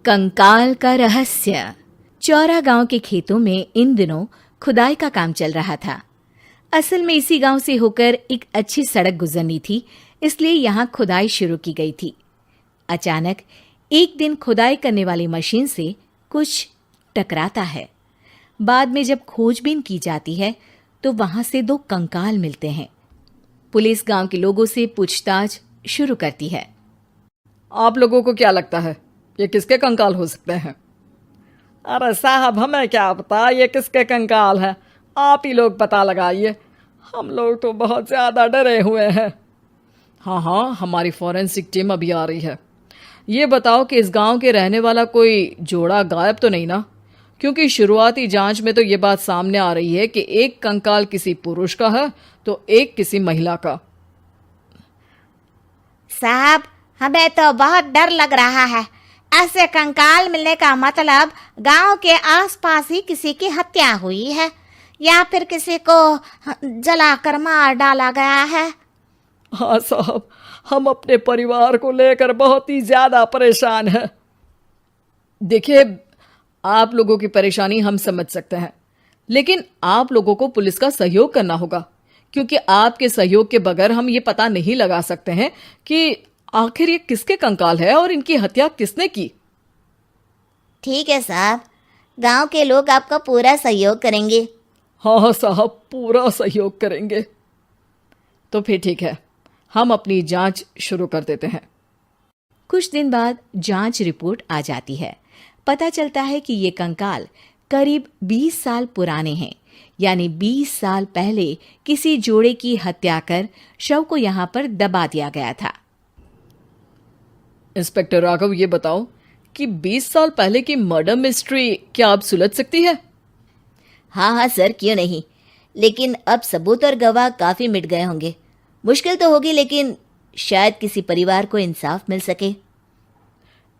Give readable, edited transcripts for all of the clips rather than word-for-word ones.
कंकाल का रहस्य। चौरा गांव के खेतों में इन दिनों खुदाई का काम चल रहा था। असल में इसी गांव से होकर एक अच्छी सड़क गुजरनी थी, इसलिए यहाँ खुदाई शुरू की गई थी। अचानक एक दिन खुदाई करने वाली मशीन से कुछ टकराता है। बाद में जब खोजबीन की जाती है तो वहां से 2 कंकाल मिलते हैं। पुलिस गांव के लोगों से पूछताछ शुरू करती है। आप लोगों को क्या लगता है ये किसके कंकाल हो सकते हैं? अरे साहब, हमें क्या पता ये किसके कंकाल हैं, आप ही लोग पता लगाइए। हम लोग तो बहुत ज़्यादा डरे हुए हैं। हाँ, हमारी फॉरेंसिक टीम अभी आ रही है। ये बताओ कि इस गांव के रहने वाला कोई जोड़ा गायब तो नहीं ना? क्योंकि शुरुआती जांच में तो ये बात सामने आ रही है कि एक कंकाल किसी पुरुष का है तो एक किसी महिला का। साहब, हमें तो बहुत डर लग रहा है। ऐसे कंकाल मिलने का मतलब गांव के आसपास ही किसी की हत्या हुई है या फिर किसी को जलाकर मार डाला गया है। हाँ साहब, हम अपने परिवार को लेकर बहुत ही ज़्यादा परेशान हैं। देखिए, आप लोगों की परेशानी हम समझ सकते हैं, लेकिन आप लोगों को पुलिस का सहयोग करना होगा, क्योंकि आपके सहयोग के बगैर हम ये पता नहीं लगा सकते हैं कि आखिर ये किसके कंकाल है और इनकी हत्या किसने की। ठीक है साहब, गांव के लोग आपका पूरा सहयोग करेंगे। हाँ साहब, पूरा सहयोग करेंगे। तो फिर ठीक है, हम अपनी जांच शुरू कर देते हैं। कुछ दिन बाद जांच रिपोर्ट आ जाती है। पता चलता है कि ये कंकाल करीब 20 साल पुराने हैं, यानी 20 साल पहले किसी जोड़े की हत्या कर शव को यहाँ पर दबा दिया गया था। इंस्पेक्टर राघव, ये बताओ कि 20 साल पहले की मर्डर मिस्ट्री क्या अब सुलझ सकती है? हाँ सर, क्यों नहीं। लेकिन अब सबूत और गवाह काफी मिट गए होंगे। मुश्किल तो होगी, लेकिन शायद किसी परिवार को इंसाफ मिल सके।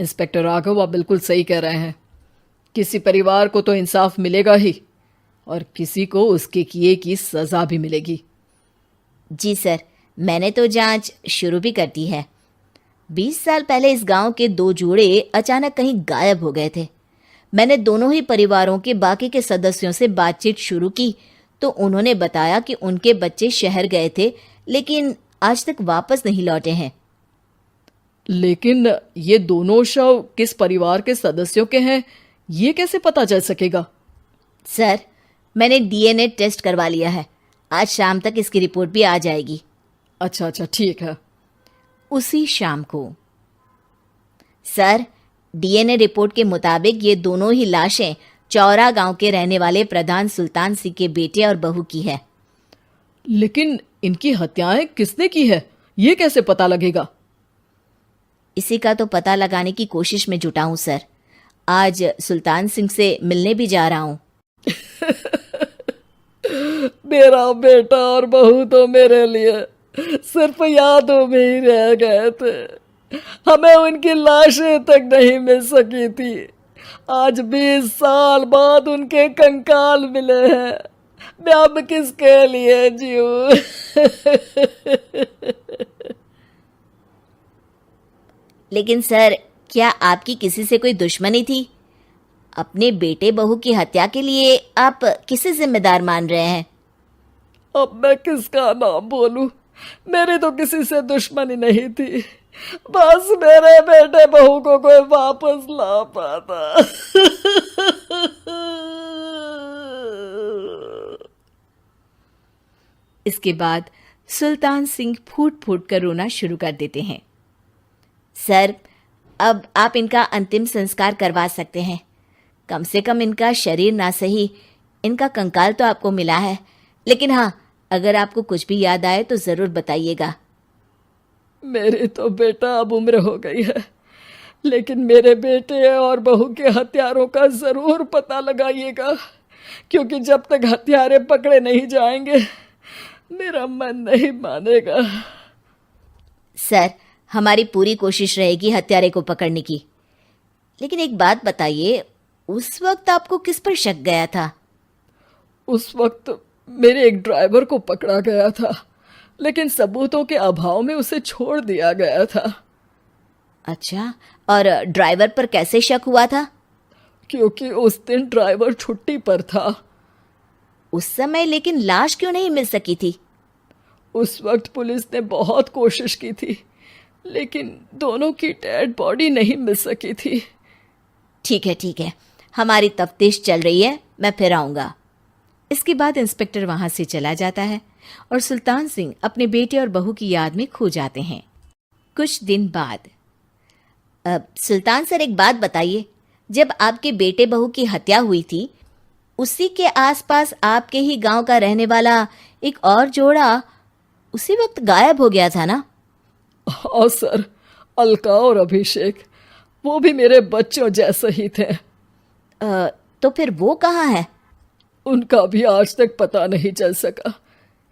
इंस्पेक्टर राघव, आप बिल्कुल सही कह रहे हैं। किसी परिवार को तो इंसाफ मिलेगा ही और किसी को उसके किए की सजा भी मिलेगी। जी सर, मैंने तो जांच शुरू भी कर दी है। 20 साल पहले इस गांव के 2 जोड़े अचानक कहीं गायब हो गए थे। मैंने दोनों ही परिवारों के बाकी के सदस्यों से बातचीत शुरू की तो उन्होंने बताया कि उनके बच्चे शहर गए थे, लेकिन आज तक वापस नहीं लौटे हैं। लेकिन ये दोनों शव किस परिवार के सदस्यों के हैं, ये कैसे पता चल सकेगा? सर, मैंने डीएनए टेस्ट करवा लिया है। आज शाम तक इसकी रिपोर्ट भी आ जाएगी। अच्छा, ठीक है। उसी शाम को सर, डीएनए रिपोर्ट के मुताबिक ये दोनों ही लाशें चौरा गांव के रहने वाले प्रधान सुल्तान सिंह के बेटे और बहू की है। लेकिन इनकी हत्याएं किसने की है, ये कैसे पता लगेगा? इसी का तो पता लगाने की कोशिश में जुटा हूं सर। आज सुल्तान सिंह से मिलने भी जा रहा हूं। मेरा बेटा और बहू तो मेरे लिए सिर्फ यादों में ही रह गए थे। हमें उनकी लाशें तक नहीं मिल सकी थी। आज 20 साल बाद उनके कंकाल मिले हैं। मैं अब किसके लिए जीऊं? लेकिन सर, क्या आपकी किसी से कोई दुश्मनी थी? अपने बेटे बहू की हत्या के लिए आप किसे जिम्मेदार मान रहे हैं? अब मैं किसका नाम बोलूं? मेरी तो किसी से दुश्मनी नहीं थी, बस मेरे बेटे बहू को कोई वापस ला पाता। इसके बाद सुल्तान सिंह फूट फूट कर रोना शुरू कर देते हैं। सर, अब आप इनका अंतिम संस्कार करवा सकते हैं। कम से कम इनका शरीर ना सही, इनका कंकाल तो आपको मिला है। लेकिन हाँ, अगर आपको कुछ भी याद आए तो ज़रूर बताइएगा। मेरी तो बेटा अब उम्र हो गई है, लेकिन मेरे बेटे और बहू के हत्यारों का ज़रूर पता लगाइएगा, क्योंकि जब तक हत्यारे पकड़े नहीं जाएंगे मेरा मन नहीं मानेगा। सर, हमारी पूरी कोशिश रहेगी हत्यारे को पकड़ने की। लेकिन एक बात बताइए, उस वक्त आपको किस पर शक गया था? उस वक्त मेरे एक ड्राइवर को पकड़ा गया था, लेकिन सबूतों के अभाव में उसे छोड़ दिया गया था। अच्छा, और ड्राइवर पर कैसे शक हुआ था? क्योंकि उस दिन ड्राइवर छुट्टी पर था। उस समय लेकिन लाश क्यों नहीं मिल सकी थी? उस वक्त पुलिस ने बहुत कोशिश की थी, लेकिन दोनों की डेड बॉडी नहीं मिल सकी थी। ठीक है, हमारी तफ्तीश चल रही है, मैं फिर आऊंगा। इसके बाद इंस्पेक्टर वहां से चला जाता है और सुल्तान सिंह अपने बेटे और बहू की याद में खो जाते हैं। कुछ दिन बाद सुल्तान सर, एक बात बताइए, जब आपके बेटे बहू की हत्या हुई थी, उसी के आसपास आपके ही गांव का रहने वाला एक और जोड़ा उसी वक्त गायब हो गया था ना? हाँ सर, अलका और अभिषेक, वो भी मेरे बच्चों जैसे ही थे। तो फिर वो कहाँ है? उनका भी आज तक पता नहीं चल सका,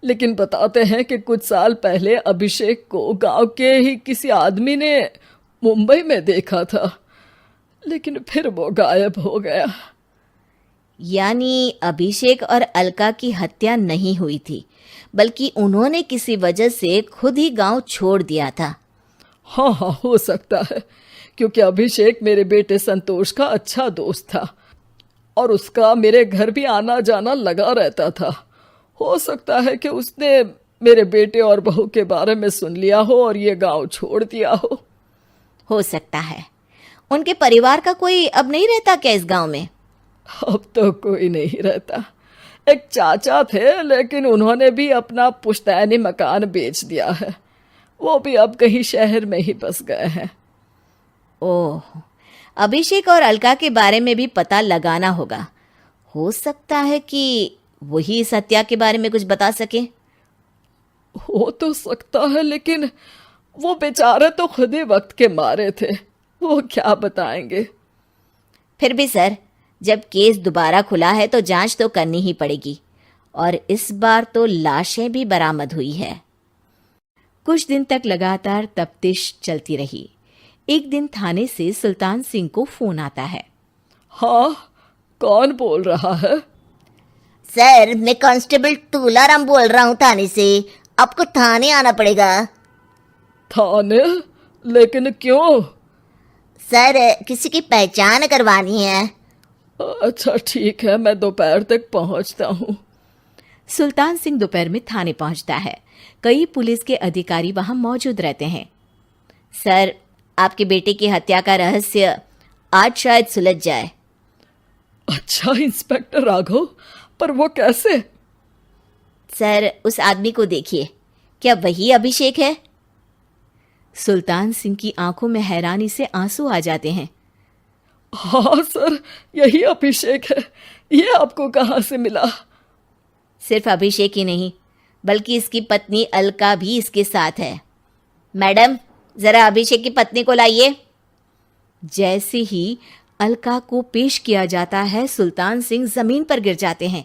लेकिन बताते हैं कि कुछ साल पहले अभिषेक को गांव के ही किसी आदमी ने मुंबई में देखा था, लेकिन फिर वो गायब हो गया। यानी अभिषेक और अलका की हत्या नहीं हुई थी, बल्कि उन्होंने किसी वजह से खुद ही गांव छोड़ दिया था। हाँ हाँ, हो सकता है, क्योंकि अभिषेक मेरे बेटे संतोष का अच्छा दोस्त था और उसका मेरे घर भी आना जाना लगा रहता था। हो सकता है कि उसने मेरे बेटे और बहू के बारे में सुन लिया हो और ये गांव छोड़ दिया हो सकता है। उनके परिवार का कोई अब नहीं रहता क्या इस गांव में? अब तो कोई नहीं रहता। एक चाचा थे, लेकिन उन्होंने भी अपना पुश्तैनी मकान बेच दिया है। वो भी अब कहीं शहर में ही बस गए हैं। ओह, अभिषेक और अलका के बारे में भी पता लगाना होगा। हो सकता है कि वही इस हत्या के बारे में कुछ बता सके। हो तो सकता है, लेकिन वो बेचारे तो खुद ही वक्त के मारे थे, वो क्या बताएंगे। फिर भी सर, जब केस दोबारा खुला है तो जांच तो करनी ही पड़ेगी, और इस बार तो लाशें भी बरामद हुई है। कुछ दिन तक लगातार तफ्तीश चलती रही। एक दिन थाने से सुल्तान सिंह को फोन आता है। हाँ, कौन बोल रहा है? सर, मैं कांस्टेबल तुलाराम बोल रहा हूँ थाने से। आपको थाने आना पड़ेगा। थाने? लेकिन क्यों? सर, किसी की पहचान करवानी है। अच्छा ठीक है, मैं दोपहर तक पहुंचता हूँ। सुल्तान सिंह दोपहर में थाने पहुंचता है। कई पुलिस के अधिकारी वहां मौजूद रहते हैं। सर, आपके बेटे की हत्या का रहस्य आज शायद सुलझ जाए। अच्छा इंस्पेक्टर राघव, पर वो कैसे? सर, उस आदमी को देखिए, क्या वही अभिषेक है? सुल्तान सिंह की आंखों में हैरानी से आंसू आ जाते हैं। हाँ सर, यही अभिषेक है। ये आपको कहाँ से मिला? सिर्फ अभिषेक ही नहीं, बल्कि इसकी पत्नी अलका भी इसके साथ है। मैडम, जरा अभिषेक की पत्नी को लाइए। जैसे ही अलका को पेश किया जाता है, सुल्तान सिंह जमीन पर गिर जाते हैं।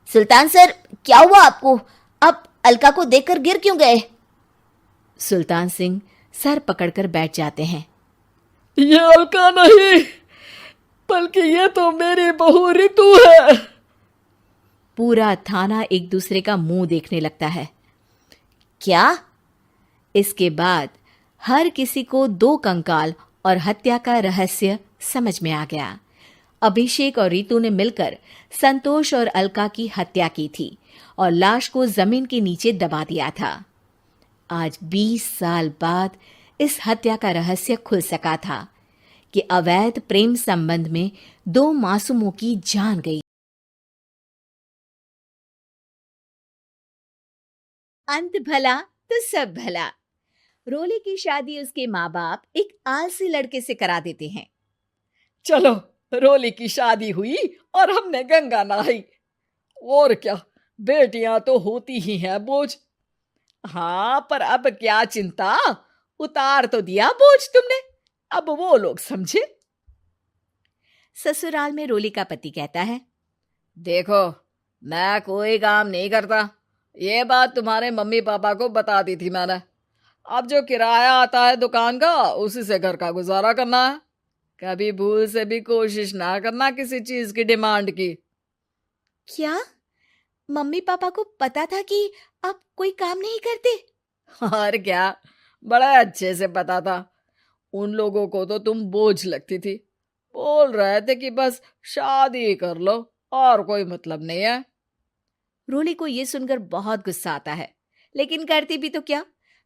सुल्तान सर, क्या हुआ आपको? आप अलका को देखकर गिर क्यों गए? सुल्तान सिंह सर पकड़कर बैठ जाते हैं। ये अलका नहीं, बल्कि ये तो मेरी बहू रितु है। पूरा थाना एक दूसरे का मुंह देखने लगता है। क्या? इसके बाद हर किसी को दो कंकाल और हत्या का रहस्य समझ में आ गया। अभिषेक और रीतू ने मिलकर संतोष और अलका की हत्या की थी और लाश को जमीन के नीचे दबा दिया था। आज 20 साल बाद इस हत्या का रहस्य खुल सका था कि अवैध प्रेम संबंध में दो मासूमों की जान गई। अंत भला तो सब भला। रोली की शादी उसके माँ बाप एक आलसी लड़के से करा देते हैं। चलो, रोली की शादी हुई और हमने गंगा नहाई। और क्या, बेटियां तो होती ही हैं बोझ। हाँ, पर अब क्या चिंता, उतार तो दिया बोझ तुमने, अब वो लोग समझे। ससुराल में रोली का पति कहता है, देखो, मैं कोई काम नहीं करता, ये बात तुम्हारे मम्मी पापा को बता दी थी मैंने। अब जो किराया आता है दुकान का, उसी से घर का गुजारा करना है। कभी भूल से भी कोशिश ना करना किसी चीज की डिमांड की। क्या मम्मी पापा को पता था कि आप कोई काम नहीं करते? और क्या, बड़ा अच्छे से पता था। उन लोगों को तो तुम बोझ लगती थी, बोल रहे थे कि बस शादी कर लो और कोई मतलब नहीं है। रोली को ये सुनकर बहुत गुस्सा आता है, लेकिन करती भी तो क्या,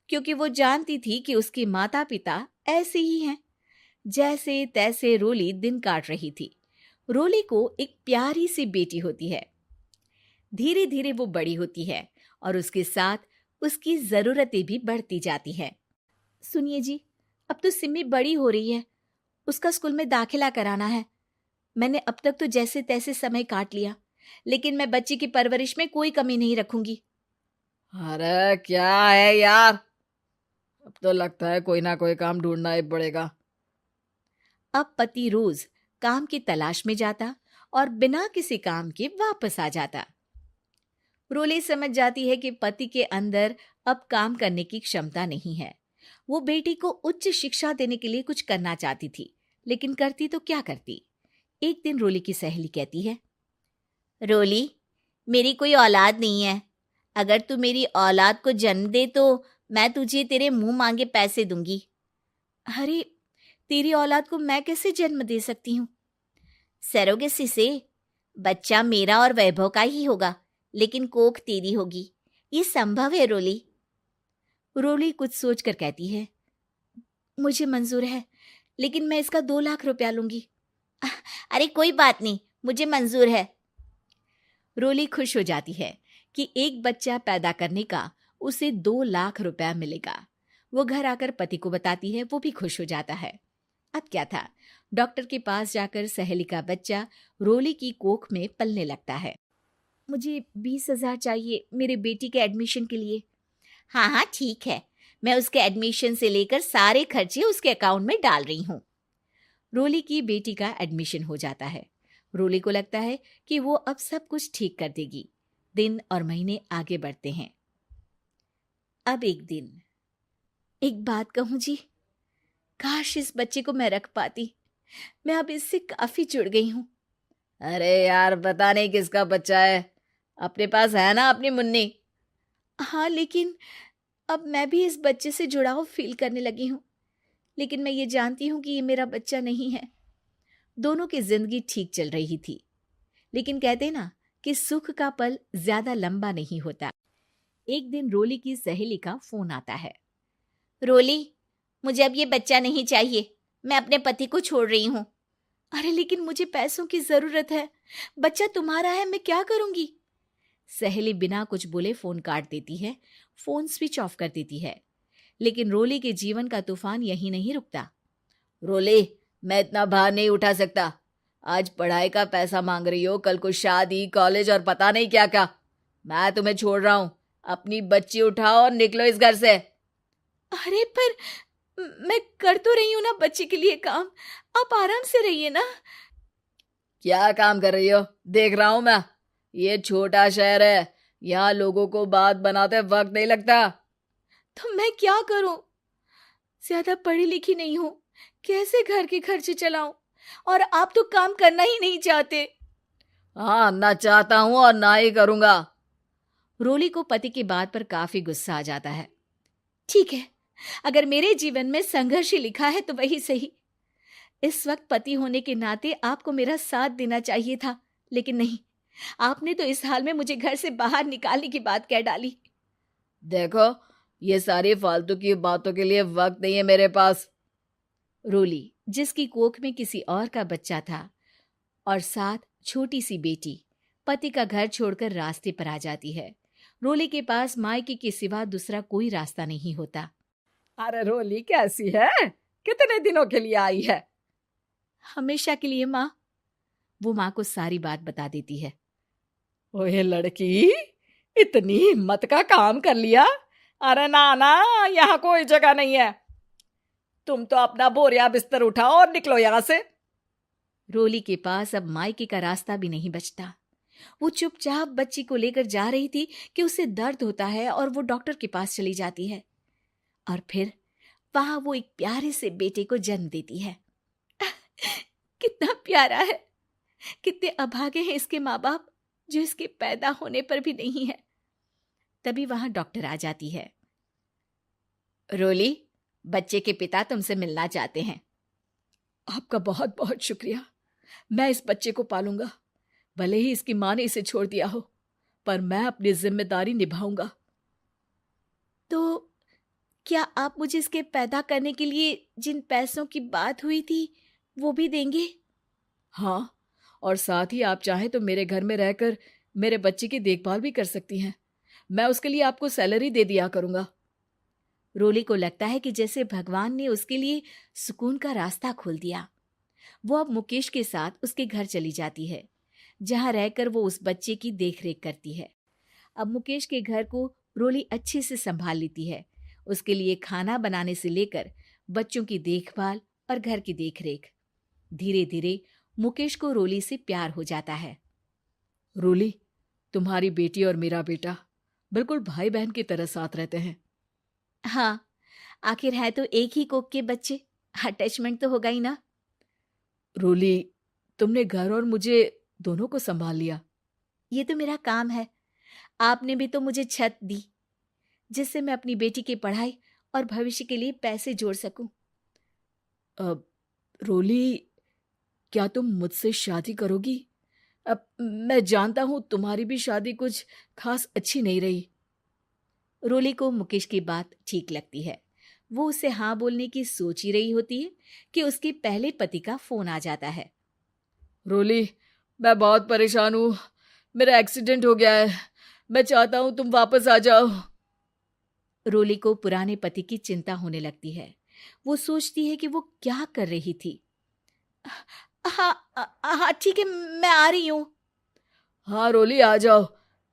क्योंकि वो जानती थी कि उसके माता पिता ऐसे ही हैं। जैसे तैसे रोली दिन काट रही थी। रोली को एक प्यारी सी बेटी होती है। धीरे धीरे वो बड़ी होती है और उसके साथ उसकी जरूरतें भी बढ़ती जाती हैं। सुनिए जी, अब तो सिमी बड़ी हो रही है, उसका स्कूल में दाखिला कराना है। मैंने अब तक तो जैसे तैसे समय काट लिया, लेकिन मैं बच्ची की परवरिश में कोई कमी नहीं रखूंगी। अरे क्या है यार, अब तो लगता है कोई ना कोई काम ढूंढना ही पड़ेगा। अब पति रोज काम की तलाश में जाता और बिना किसी काम के वापस आ जाता। रोली समझ जाती है कि पति के अंदर अब काम करने की क्षमता नहीं है। वो बेटी को उच्च शिक्षा देने के लिए कुछ करना चाहती थी, लेकिन करती तो क्या करती। एक दिन रोली की सहेली कहती है, रोली, मेरी कोई औलाद नहीं है। अगर तू मेरी औलाद को जन्म दे तो मैं तुझे तेरे मुंह मांगे पैसे दूंगी। अरे, तेरी औलाद को मैं कैसे जन्म दे सकती हूँ? सरोगेसी से। बच्चा मेरा और वैभव का ही होगा, लेकिन कोख तेरी होगी। ये संभव है रोली। रोली कुछ सोचकर कहती है, मुझे मंजूर है, लेकिन मैं इसका 2 लाख रुपया लूंगी। अरे कोई बात नहीं, मुझे मंजूर है। रोली खुश हो जाती है कि एक बच्चा पैदा करने का उसे 2 लाख रुपया मिलेगा। वो घर आकर पति को बताती है, वो भी खुश हो जाता है। अब क्या था, डॉक्टर के पास जाकर सहेली का बच्चा रोली की कोख में पलने लगता है। मुझे 20,000 चाहिए मेरे बेटी के एडमिशन के लिए। हाँ हाँ ठीक है, मैं उसके एडमिशन से लेकर सारे खर्चे उसके अकाउंट में डाल रही हूँ। रोली की बेटी का एडमिशन हो जाता है। रोली को लगता है कि वो अब सब कुछ ठीक कर देगी। दिन और महीने आगे बढ़ते हैं। अब एक दिन, एक बात कहूं जी, काश इस बच्चे को मैं रख पाती। मैं अब इससे काफी जुड़ गई हूं। अरे यार, पता नहीं किसका बच्चा है, अपने पास है ना अपनी मुन्नी। हाँ, लेकिन अब मैं भी इस बच्चे से जुड़ाव फील करने लगी हूँ। लेकिन मैं ये जानती हूँ कि ये मेरा बच्चा नहीं है। दोनों की जिंदगी ठीक चल रही थी, लेकिन कहते ना कि सुख का पल ज्यादा लंबा नहीं होता। एक दिन रोली की सहेली का फोन आता है। रोली, मुझे अब ये बच्चा नहीं चाहिए, मैं अपने पति को छोड़ रही हूँ। अरे लेकिन मुझे पैसों की जरूरत है, बच्चा तुम्हारा है, मैं क्या करूंगी? सहेली बिना कुछ बोले फोन काट देती है, फोन स्विच ऑफ कर देती है। लेकिन रोली के जीवन का तूफान यहीं नहीं रुकता। रोली, मैं इतना भार नहीं उठा सकता। आज पढ़ाई का पैसा मांग रही हो, कल को शादी, कॉलेज और पता नहीं क्या क्या। मैं तुम्हें छोड़ रहा हूँ, अपनी बच्ची उठाओ और निकलो इस घर से। अरे पर मैं कर तो रही हूं ना बच्चे के लिए काम, आप आराम से रहिए ना। क्या काम कर रही हो, देख रहा हूं मैं। ये छोटा शहर है, यहाँ लोगों को बात बनाते वक्त नहीं लगता। तो मैं क्या करूं? ज्यादा पढ़ी लिखी नहीं हूं, कैसे घर के खर्चे चलाऊं? और आप तो काम करना ही नहीं चाहते। हाँ, ना चाहता हूं और ना ही करूंगा। रोली को पति की बात पर काफी गुस्सा आ जाता है। ठीक है, अगर मेरे जीवन में संघर्ष ही लिखा है तो वही सही। इस वक्त पति होने के नाते आपको मेरा साथ देना चाहिए था, लेकिन नहीं, आपने तो इस हाल में मुझे घर से बाहर निकालने की बात कह डाली। देखो, ये सारी फालतू की बातों के लिए वक्त नहीं है मेरे पास। रोली, जिसकी कोख में किसी और का बच्चा था और साथ छोटी सी बेटी, पति का घर छोड़कर रास्ते पर आ जाती है। रोली के पास मायके के सिवा दूसरा कोई रास्ता नहीं होता। अरे रोली, कैसी है? कितने दिनों के लिए आई है? हमेशा के लिए माँ। वो माँ को सारी बात बता देती है। ओए लड़की, इतनी हिम्मत का काम कर लिया। अरे ना ना, यहाँ कोई जगह नहीं है। तुम तो अपना बोरिया बिस्तर उठाओ और निकलो यहाँ से। रोली के पास अब मायके का रास्ता भी नहीं बचता। वो चुपचाप बच्ची को लेकर जा रही थी कि उसे दर्द होता है और वो डॉक्टर के पास चली जाती है। और फिर वहां वो एक प्यारे से बेटे को जन्म देती है। कितना प्यारा है, कितने अभागे हैं इसके माँ बाप जो इसके पैदा होने पर भी नहीं है। तभी वहां डॉक्टर आ जाती है। रोली, बच्चे के पिता तुमसे मिलना चाहते हैं। आपका बहुत बहुत शुक्रिया। मैं इस बच्चे को पालूंगा, भले ही इसकी माँ ने इसे छोड़ दिया हो, पर मैं अपनी जिम्मेदारी निभाऊंगा। तो क्या आप मुझे इसके पैदा करने के लिए जिन पैसों की बात हुई थी वो भी देंगे? हाँ, और साथ ही आप चाहें तो मेरे घर में रहकर मेरे बच्चे की देखभाल भी कर सकती हैं। मैं उसके लिए आपको सैलरी दे दिया करूंगा। रोली को लगता है कि जैसे भगवान ने उसके लिए सुकून का रास्ता खोल दिया। वो अब मुकेश के साथ उसके घर चली जाती है, जहां रहकर वो उस बच्चे की देखरेख करती है। अब मुकेश के घर को रोली अच्छे से संभाल लेती है, उसके लिए खाना बनाने से लेकर बच्चों की देखभाल और घर की देखरेख। धीरे धीरे मुकेश को रोली से प्यार हो जाता है। रोली, तुम्हारी बेटी और मेरा बेटा बिल्कुल भाई बहन की तरह साथ रहते हैं। हाँ, आखिर है तो एक ही कोख के बच्चे, अटैचमेंट तो होगा ही ना। रोली, तुमने घर और मुझे दोनों को संभाल लिया। ये तो मेरा काम है। आपने भी तो मुझे छत दी, जिससे मैं अपनी बेटी की पढ़ाई और भविष्य के लिए पैसे जोड़ सकूं। अब रोली, क्या तुम मुझसे शादी करोगी? अब मैं जानता हूं तुम्हारी भी शादी कुछ खास अच्छी नहीं रही। रोली को मुकेश की बात ठीक लगती है। वो उसे हाँ बोलने की सोच ही रही होती है कि उसके पहले पति का फोन आ जाता है। रोली, मैं बहुत परेशान हूं। मेरा एक्सीडेंट हो गया है। मैं चाहता हूं तुम वापस आ जाओ। रोली को पुराने पति की चिंता होने लगती है। वो सोचती है कि वो क्या कर रही थी। हाँ ठीक है, मैं आ रही हूँ। हाँ रोली, आ जाओ,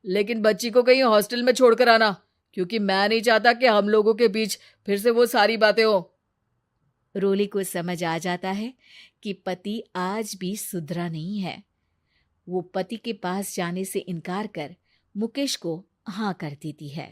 लेकिन बच्ची को कहीं हॉस्टल में छोड़कर आना, क्योंकि मैं नहीं चाहता कि हम लोगों के बीच फिर से वो सारी बातें हो। रोली को समझ आ जाता है कि पति आज भी सुधरा नहीं है। वो पति के पास जाने से इनकार कर मुकेश को हाँ कर देती है।